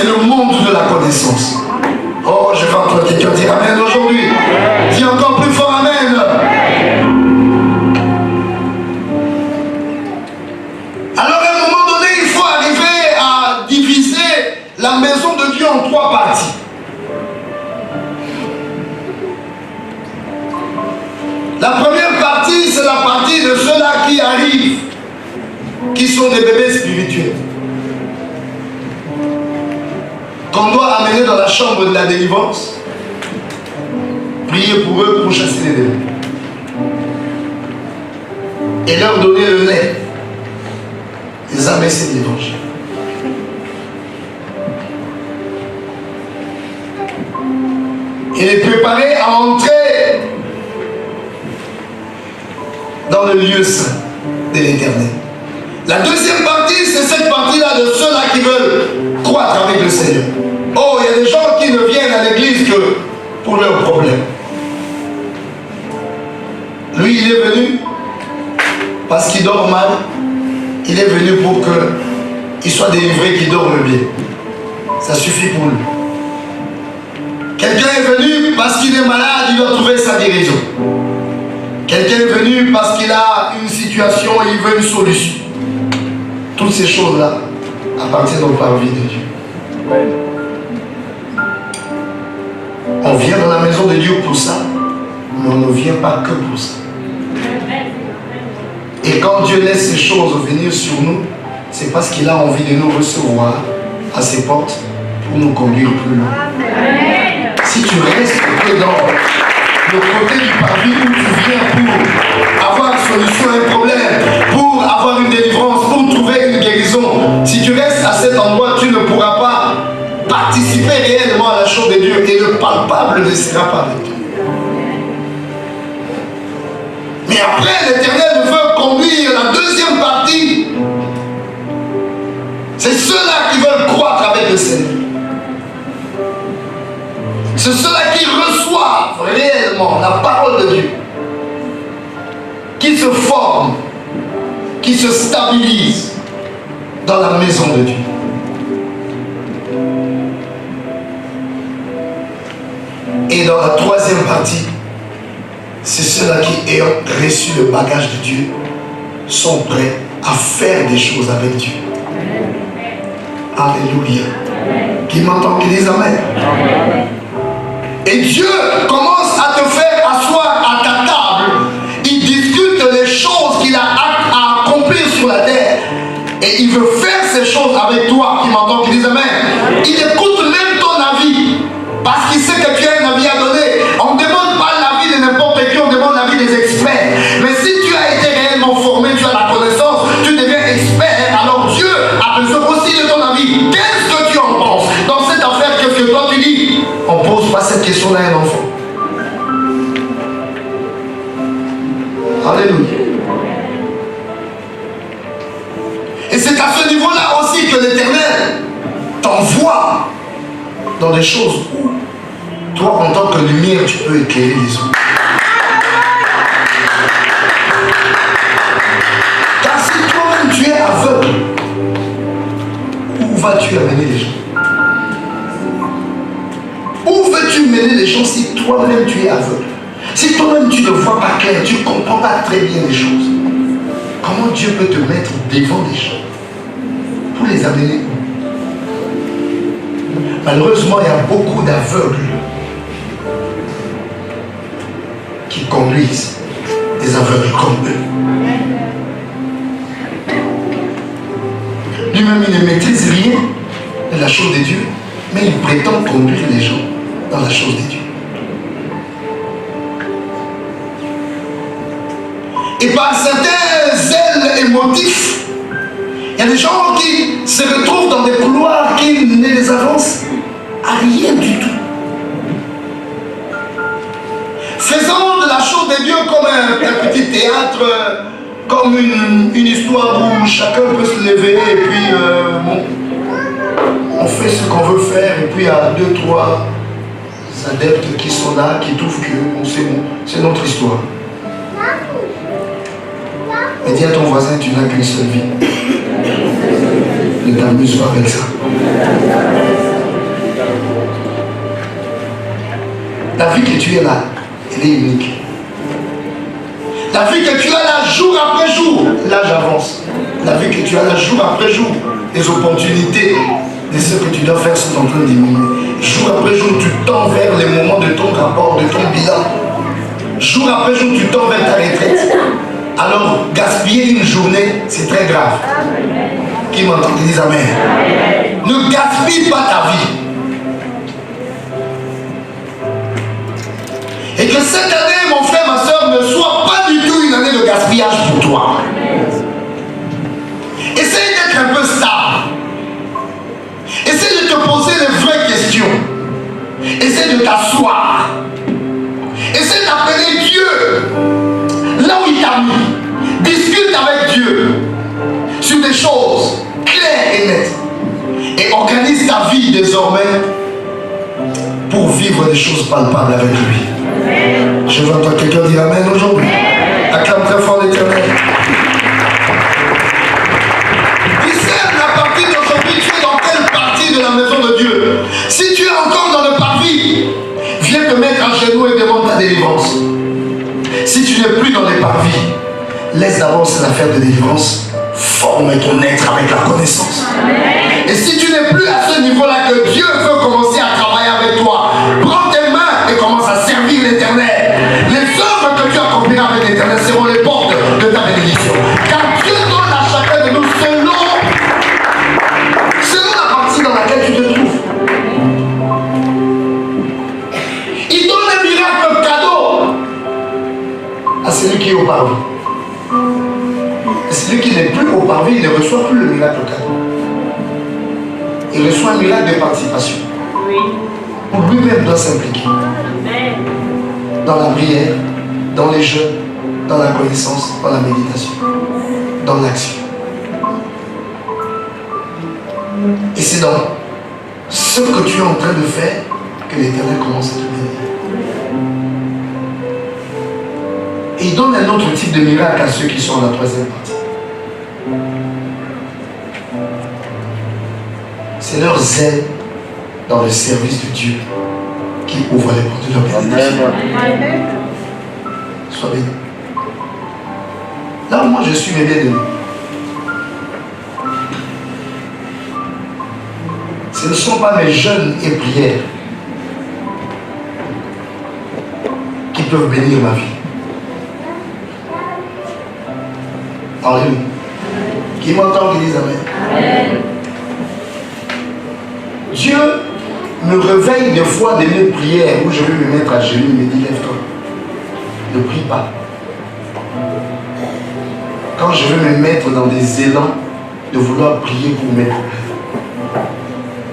c'est le monde de la connaissance. Oh, je vais entendre quelqu'un dire Amen aujourd'hui. Dis encore plus fort Amen. Alors à un moment donné, il faut arriver à diviser la maison de Dieu en 3 parties. La première partie, c'est la partie de ceux-là qui arrivent, qui sont des bébés spirituels, qu'on doit amener dans la chambre de la délivrance, prier pour eux pour chasser les démons, et leur donner le lait, les abaisser de l'évangile. Et les préparer à entrer dans le lieu saint de l'Éternel. La deuxième partie, c'est cette partie-là de ceux-là qui veulent croître avec le Seigneur. Oh, il y a des gens qui ne viennent à l'église que pour leurs problèmes. Lui, il est venu parce qu'il dort mal. Il est venu pour qu'il soit délivré, qu'il dorme bien. Ça suffit pour lui. Quelqu'un est venu parce qu'il est malade, il doit trouver sa guérison. Quelqu'un est venu parce qu'il a une situation et il veut une solution. Toutes ces choses-là appartiennent au parvis de Dieu. On vient dans la maison de Dieu pour ça, mais on ne vient pas que pour ça. Et quand Dieu laisse ces choses venir sur nous, c'est parce qu'il a envie de nous recevoir à ses portes pour nous conduire plus loin. Si tu restes que dans le côté du parvis où tu viens pour avoir une solution à un problème, pour avoir une délivrance, pour trouver une guérison, si tu restes à cet endroit, tu ne pourras pas participer réellement à la chose de Dieu et le palpable ne sera pas avec toi. Mais après, l'Éternel veut conduire la deuxième partie. C'est ceux-là qui veulent croître avec le Seigneur. C'est ceux-là qui reçoivent réellement la parole de Dieu, qui se forment, qui se stabilisent dans la maison de Dieu. Et dans la troisième partie, c'est ceux-là qui, ayant reçu le bagage de Dieu, sont prêts à faire des choses avec Dieu. Alléluia. Qui m'entend, qui dit Amen. Et Dieu commence à te faire asseoir à ta table. Il discute les choses qu'il a à accomplir sur la terre. Et il veut faire ces choses avec toi, qui m'entend, qui dit Amen. Il écoute même ton avis. Parce qu'il sait que tu as un avis à donner. On ne demande pas l'avis de n'importe qui, on demande l'avis des experts. Mais si tu as été réellement formé, tu as la connaissance, tu deviens expert, alors Dieu a besoin aussi de ton avis. Qu'est-ce que tu en penses? Dans cette affaire, qu'est-ce que toi tu dis? On ne pose pas cette question-là à un enfant. Alléluia. Et c'est à ce niveau-là aussi que l'Éternel t'envoie dans des choses où toi, en tant que lumière, tu peux éclairer les autres. Car si toi-même tu es aveugle, où vas-tu amener les gens? Où veux-tu mener les gens si toi-même tu es aveugle? Si toi-même tu ne vois pas clair, tu ne comprends pas très bien les choses, comment Dieu peut te mettre devant des gens pour les amener où? Malheureusement, il y a beaucoup d'aveugles qui conduisent des aveugles comme eux. Lui-même, il ne maîtrise rien de la chose de Dieu, mais il prétend conduire les gens dans la chose de Dieu. Et par certains zèles émotifs, il y a des gens qui se retrouvent dans des couloirs qui ne les avancent à rien du tout. Faisons de la chose de Dieu comme un petit théâtre, comme une histoire où chacun peut se lever et puis on fait ce qu'on veut faire et puis il y a 2, 3 adeptes qui sont là, qui trouvent que c'est bon, c'est notre histoire. Mais dis à ton voisin, tu n'as qu'une seule vie. Ne t'amuse pas avec ça. vie que tu es là, elle est unique. La vie que tu as là jour après jour, l'âge avance. La vie que tu as là jour après jour, les opportunités de ce que tu dois faire sont en train de diminuer. Jour après jour, tu tends vers les moments de ton rapport, de ton bilan. Jour après jour, tu tends vers ta retraite. Alors, gaspiller une journée, c'est très grave. Qui m'entend, qui dit Amen. Ne gaspille pas ta vie. Et que cette année, mon frère, ma soeur, ne soit pas du tout une année de gaspillage pour toi. Essaye d'être un peu stable. Essaye de te poser les vraies questions. Essaye de t'asseoir. Essaye d'appeler Dieu là où il t'a mis. Discute avec Dieu sur des choses claires et nettes. Et organise ta vie désormais pour vivre des choses palpables avec lui. Je veux entendre quelqu'un dire Amen aujourd'hui. Acclame très fort l'Éternel. Discerne à partir d'aujourd'hui, tu es dans quelle partie de la maison de Dieu. Si tu es encore dans le parvis, viens te mettre à genoux et demande ta délivrance. Si tu n'es plus dans les parvis, laisse d'abord cette affaire de délivrance former ton être avec la connaissance. Et si tu n'es plus à ce niveau-là, que Dieu veut commencer à travailler avec toi, prends tes mains et commence à servir l'Éternel. Les œuvres que tu accompliras avec l'Éternel seront les portes de ta bénédiction. Car Dieu donne à chacun de nous selon la partie dans laquelle tu te trouves. Il donne un miracle cadeau à celui qui est au parvis. Et celui qui n'est plus au parvis, il ne reçoit plus le miracle cadeau. Il reçoit un miracle de participation. Oui. Où lui-même doit s'impliquer. Dans la prière, dans les jeûnes, dans la connaissance, dans la méditation, dans l'action. Et c'est dans ce que tu es en train de faire que l'Éternel commence à te bénir. Et il donne un autre type de miracle à ceux qui sont dans la troisième partie. C'est leur zèle dans le service de Dieu qui ouvre les portes de leur bénédiction. Sois béni. Là où moi je suis mes bien-aimés, ce ne sont pas mes jeûnes et prières qui peuvent bénir ma vie. Alléluia. Qui m'entend, qui dit Amen. Amen. Dieu me réveille des fois de mes prières où je vais me mettre à genoux, il me dit lève-toi. Ne prie pas. Quand je vais me mettre dans des élans de vouloir prier pour mes problèmes.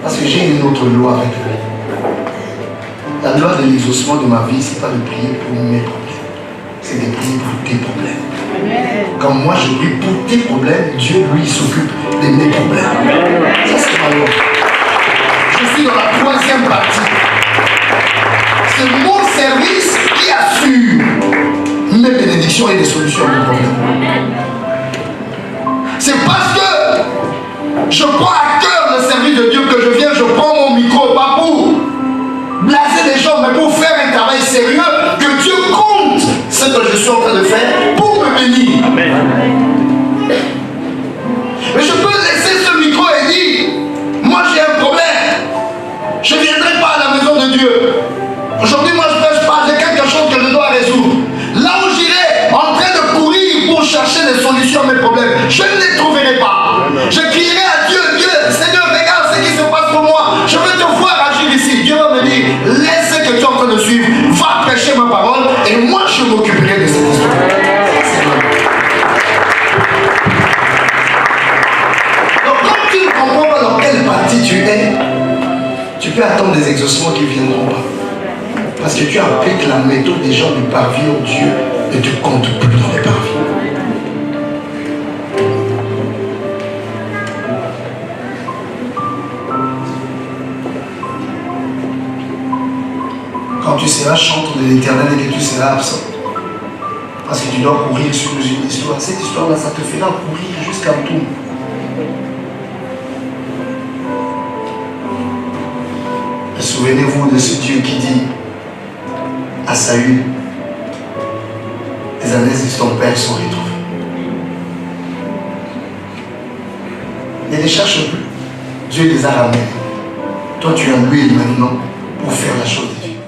Parce que j'ai une autre loi avec lui. La loi de l'exaucement de ma vie, ce n'est pas de prier pour mes problèmes. C'est de prier pour tes problèmes. Quand moi je prie pour tes problèmes, Dieu lui s'occupe de mes problèmes. Ça c'est ma loi. Je suis dans la troisième partie. C'est mon service qui assure mes bénédictions et des solutions à mes problèmes. C'est parce que je prends à cœur le service de Dieu que je viens, je prends mon micro, pas pour blaser les gens, mais pour faire un travail sérieux, que Dieu compte ce que je suis en train de faire pour me bénir. Amen. Mais je peux laisser ce micro et dire, moi j'ai un problème. Je ne viendrai pas à la maison de Dieu. Aujourd'hui, moi je ne pêche pas, j'ai quelque chose que je dois résoudre. Là où j'irai, en train de courir pour chercher des solutions à mes problèmes, je ne les trouverai pas. Je crierai à Dieu, Dieu, Seigneur, regarde ce qui se passe pour moi. Je veux te voir agir ici. Dieu va me dire, laisse ce que tu es en train de suivre, va prêcher ma parole et moi je m'occuperai de cette histoire. Donc quand tu ne comprends pas dans quelle partie tu es, tu peux attendre des exaucements qui ne viendront pas. Parce que tu appliques la méthode des gens du parvis où Dieu ne te compte plus dans les parvis. Quand tu seras chantre de l'Éternel et que tu seras absent, parce que tu dois courir sur une histoire, cette histoire-là, ça te fera courir jusqu'à tout. Souvenez-vous de ce Dieu qui dit, à Saül, les ânesses de ton père sont retrouvées. Ne les cherche plus. Dieu les a ramenés. Toi, tu as l'huile maintenant pour faire la chose divine.